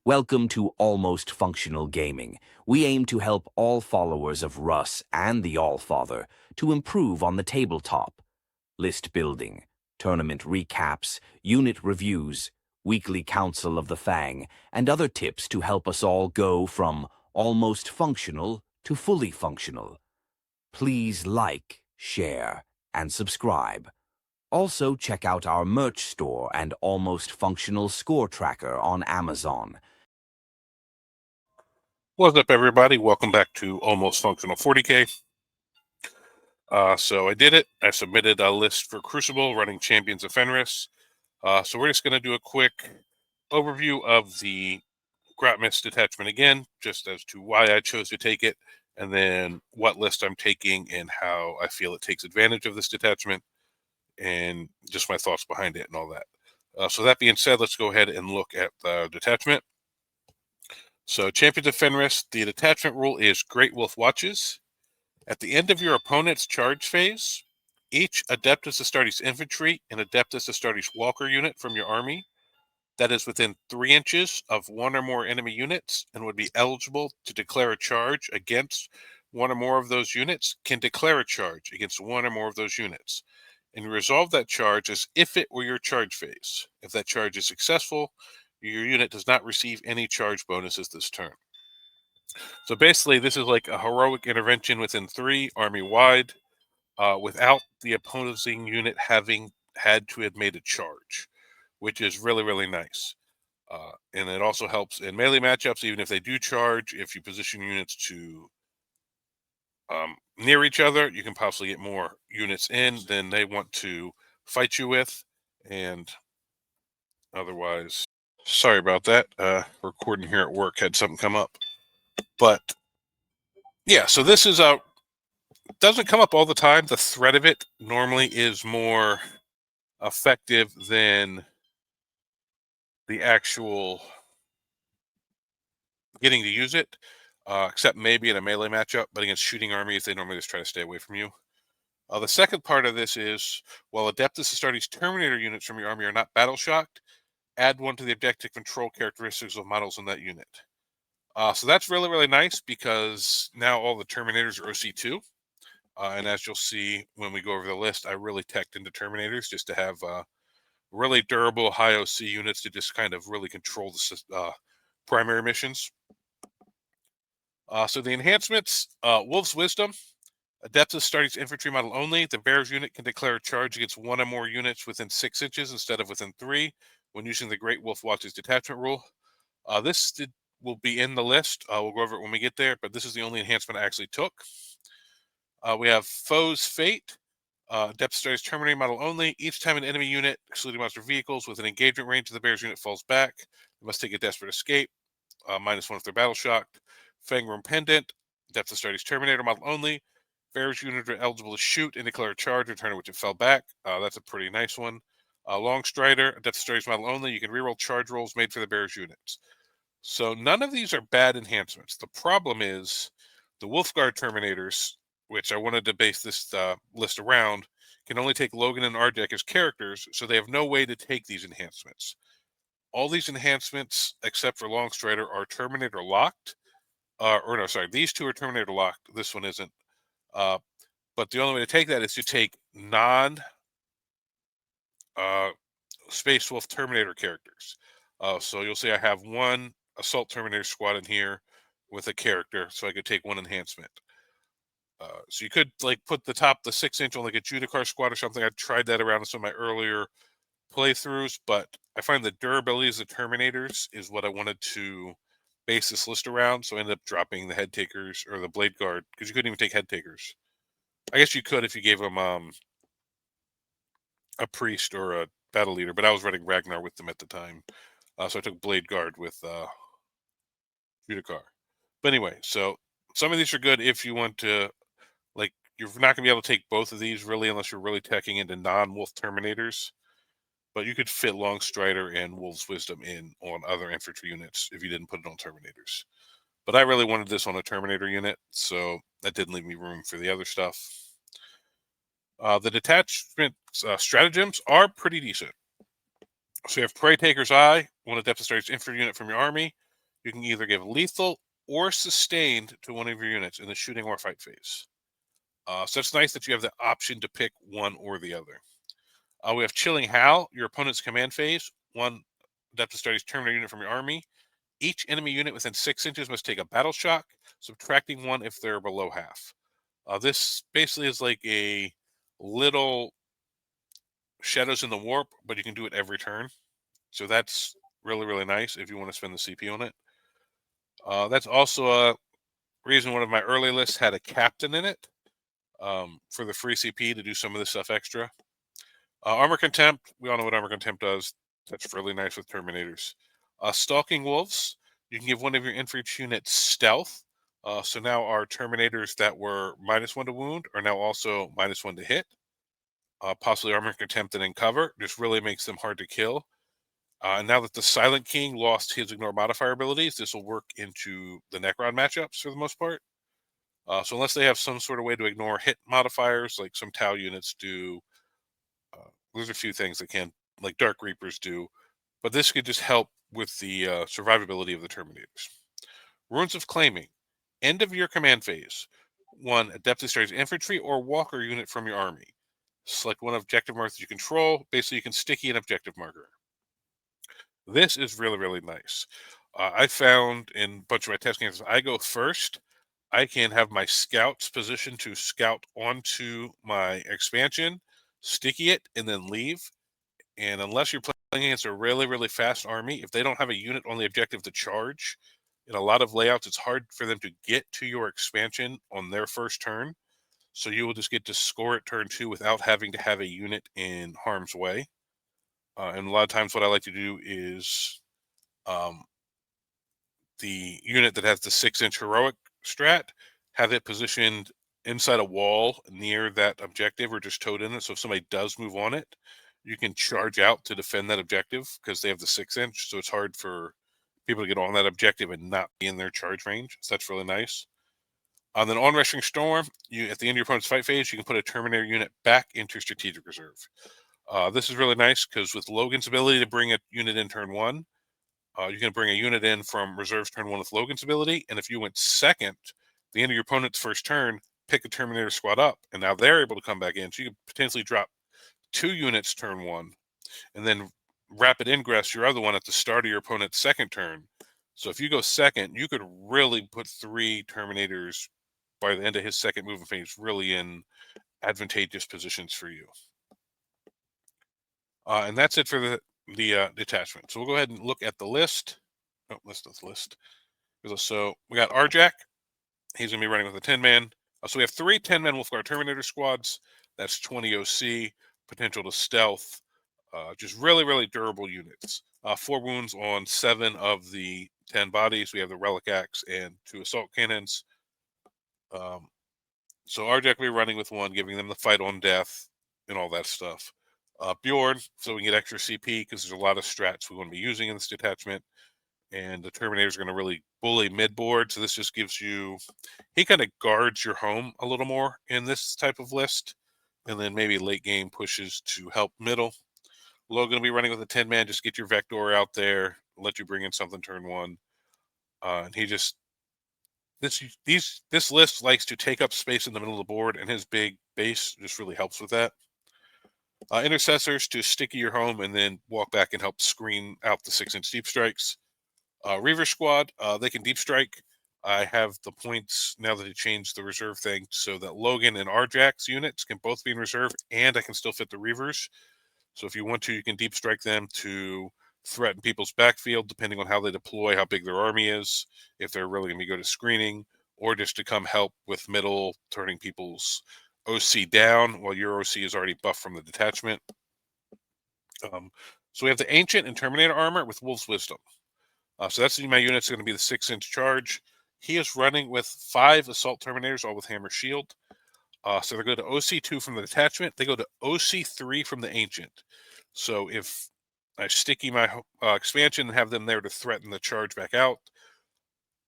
Welcome to Almost Functional Gaming. We aim to help all followers of Russ and the Allfather to improve on the tabletop. List building, tournament recaps, unit reviews, weekly council of the Fang, and other tips to help us all go from almost functional to fully functional. Please like, share, and subscribe. Also, check out our merch store and Almost Functional score tracker on Amazon. What's up, everybody? Welcome back to Almost Functional 40K. So I did it. I submitted a list for Crucible running Champions of Fenris. So we're just going to do a quick overview of the Gratmis detachment again, just as to why I chose to take it, and then what list I'm taking and how I feel it takes advantage of this detachment, and just my thoughts behind it and all that. So that being said, let's go ahead and look at the detachment. So Champions of Fenris, the detachment rule is Great Wolf Watches. At the end of your opponent's charge phase, each Adeptus Astartes infantry and Adeptus Astartes Walker unit from your army that is within 3 inches of one or more enemy units and would be eligible to declare a charge against one or more of those units can declare a charge against one or more of those units. And you resolve that charge as if it were your charge phase. If that charge is successful, your unit does not receive any charge bonuses this turn. So basically, this is like a heroic intervention within 3, army-wide, without the opposing unit having had to have made a charge, which is really, really nice. And it also helps in melee matchups, even if they do charge. If you position units to near each other, you can possibly get more units in than they want to fight you with. And otherwise, sorry about that. Recording here at work had something come up. But yeah, so this is a doesn't come up all the time. The threat of it normally is more effective than the actual getting to use it, except maybe in a melee matchup, but against shooting armies, they normally just try to stay away from you. The second part of this is, while Adeptus Astartes Terminator units from your army are not battle-shocked, add one to the objective control characteristics of models in that unit. So that's really, really nice because now all the Terminators are OC2. And as you'll see when we go over the list, I really teched into Terminators just to have really durable high OC units to just kind of really control the primary missions. So the enhancements, Wolf's Wisdom, Adeptus Astartes infantry model only. The Bear's unit can declare a charge against one or more units within 6 inches instead of within 3 when using the Great Wolf Watches detachment rule. This will be in the list. We'll go over it when we get there, but this is the only enhancement I actually took. We have Foe's Fate. Adeptus Astartes Terminator model only. Each time an enemy unit, excluding monster vehicles, with an engagement range of the Bear's unit falls back, they must take a desperate escape. -1 if they're battle shocked. Fangworm Pendant. Adeptus Astartes Terminator model only. Bear's unit are eligible to shoot and declare a charge in turn in which it fell back. That's a pretty nice one. Long Strider. Adeptus Astartes model only. You can reroll charge rolls made for the Bear's units. So none of these are bad enhancements. The problem is the Wolfguard Terminators, which I wanted to base this list around, can only take Logan and Ardek as characters, so they have no way to take these enhancements. All these enhancements, except for Long Strider, are Terminator locked. These two are Terminator locked. This one isn't. But the only way to take that is to take non Space Wolf Terminator characters. So you'll see I have one Assault Terminator squad in here with a character, so I could take one enhancement. So you could like put the 6-inch on like a Judicar squad or something. I tried that around in some of my earlier playthroughs, but I find the durability of the Terminators is what I wanted to base this list around. So I ended up dropping the Head Takers or the Blade Guard because you couldn't even take Head Takers. I guess you could if you gave them a priest or a battle leader, but I was running Ragnar with them at the time. So I took Blade Guard with Judicar. But anyway, so some of these are good if you want to, like, you're not going to be able to take both of these really unless you're really teching into non-Wolf Terminators. But you could fit Long Strider and Wolf's Wisdom in on other infantry units if you didn't put it on Terminators. But I really wanted this on a Terminator unit, so that didn't leave me room for the other stuff. The detachment stratagems are pretty decent. So you have Prey Taker's Eye, one Adeptus Astartes infantry unit from your army. You can either give lethal or sustained to one of your units in the shooting or fight phase. So it's nice that you have the option to pick one or the other. We have Chilling Howl, your opponent's command phase. One Adeptus Astartes Terminator unit from your army. Each enemy unit within 6 inches must take a battle shock, subtracting 1 if they're below half. This basically is like a little Shadows in the Warp, but you can do it every turn. So that's really, really nice if you want to spend the CP on it. That's also a reason one of my early lists had a captain in it for the free CP to do some of this stuff extra. Armor Contempt, we all know what Armor Contempt does. That's really nice with Terminators. Stalking Wolves, you can give one of your infantry units stealth. So now our Terminators that were -1 to wound are now also -1 to hit. Possibly Armor Contempt and in cover, just really makes them hard to kill. Now that the Silent King lost his Ignore Modifier abilities, this will work into the Necron matchups for the most part. So unless they have some sort of way to ignore hit modifiers, like some Tau units do, there's a few things that can, like Dark Reapers do, but this could just help with the survivability of the Terminators. Runes of Claiming. End of your command phase. 1 Adeptus Astartes infantry or walker unit from your army. Select one objective marker that you control. Basically, you can sticky an objective marker. This is really, really nice. I found in a bunch of my test games, I go first. I can have my scouts positioned to scout onto my expansion, sticky it, and then leave. And unless you're playing against a really, really fast army, if they don't have a unit on the objective to charge, in a lot of layouts, it's hard for them to get to your expansion on their first turn. So you will just get to score it turn 2 without having to have a unit in harm's way. And a lot of times what I like to do is the unit that has the 6-inch heroic strat, have it positioned inside a wall near that objective or just towed in it. So if somebody does move on it, you can charge out to defend that objective because they have the 6-inch. So it's hard for people to get on that objective and not be in their charge range. So that's really nice. And then on Rushing Storm, you at the end of your opponent's fight phase, you can put a Terminator unit back into your strategic reserve. This is really nice because with Logan's ability to bring a unit in turn 1, you can bring a unit in from reserves turn 1 with Logan's ability, and if you went second, the end of your opponent's first turn, pick a Terminator squad up, and now they're able to come back in. So you can potentially drop 2 units turn 1, and then rapid ingress your other one at the start of your opponent's second turn. So if you go second, you could really put 3 Terminators by the end of his second movement phase really in advantageous positions for you. And that's it for the detachment. So we'll go ahead and look at the list. Oh, that's not the list. So we got Arjak. He's going to be running with a 10-man. So we have 3 10-man Wolfguard Terminator squads. That's 20 OC, potential to stealth. Just really, really durable units. 4 wounds on 7 of the 10 bodies. We have the Relic Axe and 2 assault cannons. So Arjak will be running with 1, giving them the fight on death and all that stuff. Bjorn, so we can get extra CP because there's a lot of strats we want to be using in this detachment. And the Terminators are going to really bully mid-board, so this just gives you... He kind of guards your home a little more in this type of list, and then maybe late game pushes to help middle. Logan will be running with a 10-man, just get your Vector out there, let you bring in something turn 1. And he just... This list likes to take up space in the middle of the board, and his big base just really helps with that. Intercessors to sticky your home and then walk back and help screen out the 6-inch deep strikes. Reaver squad, they can deep strike. I have the points now that he changed the reserve thing so that Logan and Arjak's units can both be in reserve, and I can still fit the Reavers. So if you want to, you can deep strike them to threaten people's backfield, depending on how they deploy, how big their army is, if they're really going to go to screening, or just to come help with middle, turning people's OC down while your OC is already buffed from the detachment. So we have the Ancient and Terminator armor with Wolf's Wisdom. So that's my unit's going to be the 6-inch charge. He is running with 5 Assault Terminators, all with Hammer Shield. So they go to OC2 from the detachment. They go to OC3 from the Ancient. So if I sticky my expansion and have them there to threaten the charge back out,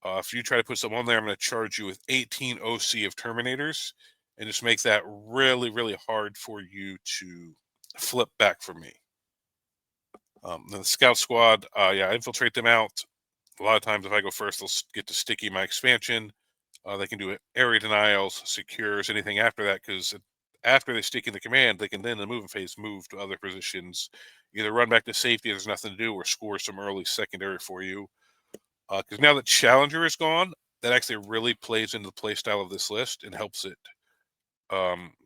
if you try to put some on there, I'm going to charge you with 18 OC of Terminators and just make that really, really hard for you to flip back from me. Then the Scout Squad, I infiltrate them out, A lot of times if I go first, they'll get to sticky my expansion. They can do area denials, secures, anything after that, because after they stick in the command, they can then in the movement phase move to other positions, either run back to safety if there's nothing to do, or score some early secondary for you. Because now that Challenger is gone, that actually really plays into the play style of this list and helps it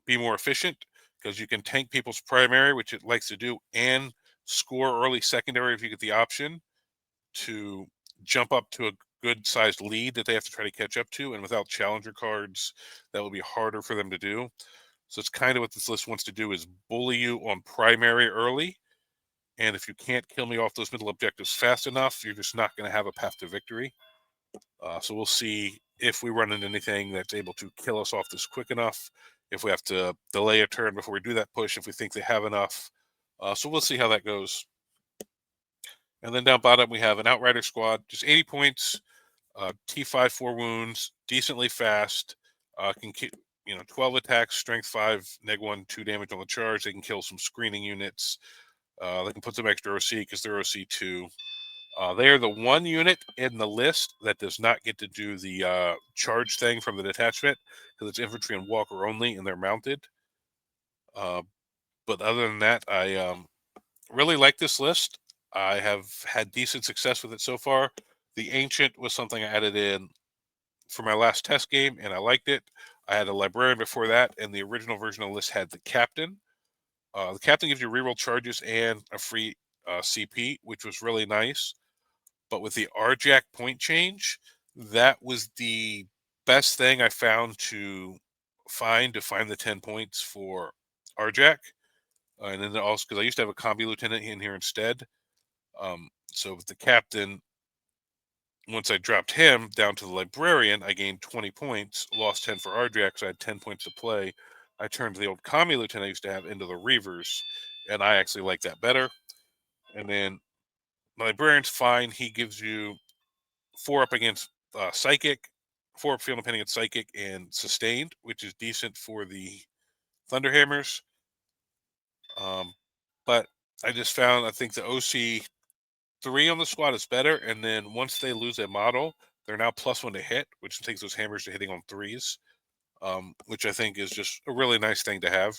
be more efficient, because you can tank people's primary, which it likes to do, and score early secondary if you get the option to jump up to a good sized lead that they have to try to catch up to. And without challenger cards, that will be harder for them to do. So it's kind of what this list wants to do, is bully you on primary early. And if you can't kill me off those middle objectives fast enough, you're just not going to have a path to victory. So we'll see if we run into anything that's able to kill us off this quick enough, if we have to delay a turn before we do that push, if we think they have enough. So we'll see how that goes. And then down bottom, we have an Outrider squad, just 80 points, T5, 4 wounds, decently fast, can keep, 12 attacks, strength 5, neg 1, 2 damage on the charge. They can kill some screening units. They can put some extra OC because they're OC 2. They are the one unit in the list that does not get to do the charge thing from the detachment, because it's infantry and walker only, and they're mounted. But other than that, I really like this list. I have had decent success with it so far. The Ancient was something I added in for my last test game, and I liked it. I had a Librarian before that, and the original version of the list had the Captain. The Captain gives you reroll charges and a free CP, which was really nice. But with the RJack point change, that was the best thing I found to find the 10 points for RJack. And then also, because I used to have a combi lieutenant in here instead. So with the Captain, once I dropped him down to the Librarian, I gained 20 points, lost 10 for RJack, so I had 10 points to play. I turned the old combi lieutenant I used to have into the Reavers, and I actually like that better. And then the Librarian's fine. He gives you 4 up against Psychic, 4 up field depending against Psychic, and Sustained, which is decent for the Thunderhammers. But I just found, I think the OC 3 on the squad is better, and then once they lose a model, they're now +1 to hit, which takes those hammers to hitting on 3s, which I think is just a really nice thing to have.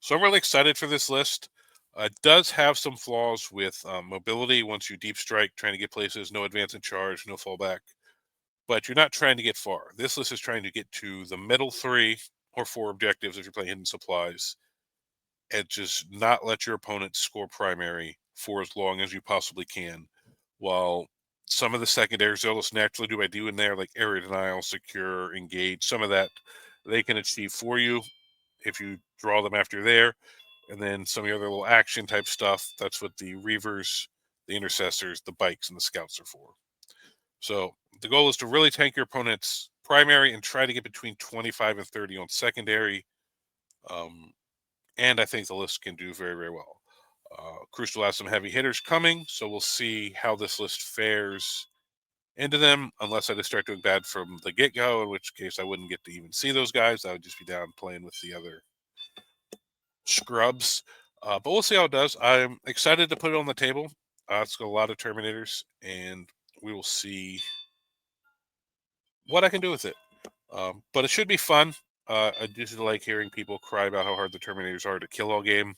So I'm really excited for this list. It does have some flaws with mobility. Once you deep strike, trying to get places, no advance in charge, no fallback. But you're not trying to get far. This list is trying to get to the middle 3 or 4 objectives if you're playing hidden supplies, and just not let your opponent score primary for as long as you possibly can. While some of the secondaries they'll just naturally do by doing there, like area denial, secure, engage, some of that they can achieve for you if you draw them after there. And then some of the other little action type stuff, that's what the Reavers, the Intercessors, the Bikes, and the Scouts are for. So the goal is to really tank your opponent's primary and try to get between 25 and 30 on secondary. And I think the list can do very, very well. Crucial has some heavy hitters coming, so we'll see how this list fares into them, unless I just start doing bad from the get-go, in which case I wouldn't get to even see those guys. I would just be down playing with the other scrubs. But we'll see how it does. I'm excited to put it on the table. It's got a lot of Terminators, and we will see what I can do with it. But it should be fun. I just like hearing people cry about how hard the Terminators are to kill all game.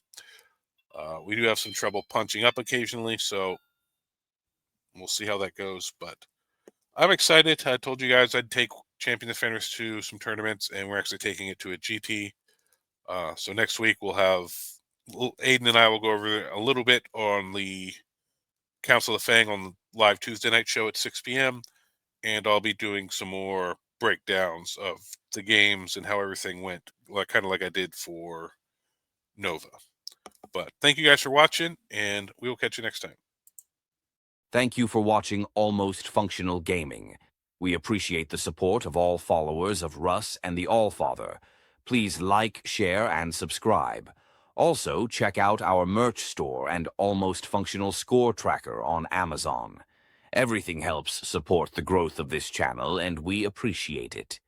We do have some trouble punching up occasionally, so we'll see how that goes. But I'm excited. I told you guys I'd take Champions of Fenris to some tournaments, and we're actually taking it to a GT. So next week we'll have Aiden and I will go over a little bit on the Council of Fang on the live Tuesday night show at 6 p.m. And I'll be doing some more breakdowns of the games and how everything went, kind of like I did for Nova. But thank you guys for watching, and we will catch you next time. Thank you for watching Almost Functional Gaming. We appreciate the support of all followers of Russ and the Allfather. Please like, share, and subscribe. Also, check out our merch store and Almost Functional Score Tracker on Amazon. Everything helps support the growth of this channel, and we appreciate it.